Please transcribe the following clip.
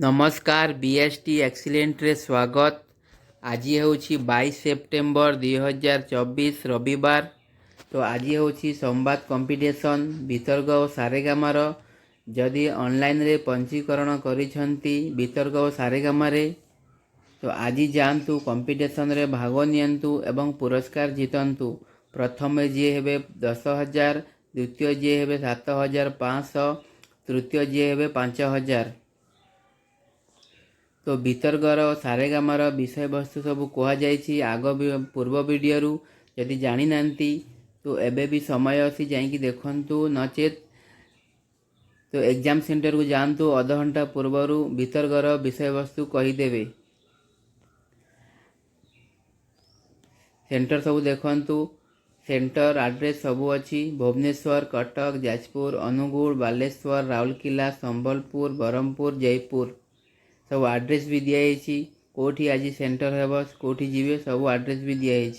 नमस्कार BST excellent रे स्वागत। आज हूँ 22 सेप्टेम्बर 2024 रविवार। तो आज हूँ संवाद कंपिटिशन वितर्क और सारेगामार जदि ऑनलाइन रे पंजीकरण करिसेंती वितर्क और सारेगामारे तो आज जातु कंपिटिशन रे भाग नियंतु एवं पुरस्कार जीतंतु। प्रथम जी हे 10,000, द्वितीय जी हे 7,500, तृतीय जी हे 5,000। तो वितर्कर सारेगामार विषय वस्तु सब कहुई आग पूर्व वीडियो जदि जानी ना तो एबे भी समय अच्छी जाकि देखु नचेत तो एग्जाम सेंटर को जातु अध घंटा पूर्वर वितर्कर विषय वस्तु कहीदेवे। सेंटर सब देखु सेंटर एड्रेस सब अच्छी भुवनेश्वर, कटक, जाजपुर, अनुगुल, बालेश्वर, राउरकेला, संबलपुर, बरहमपुर, जयपुर सब एड्रेस भी दिखाई कौटी आज सेंटर हेब कौटी जीवे सब एड्रेस भी दिखाई।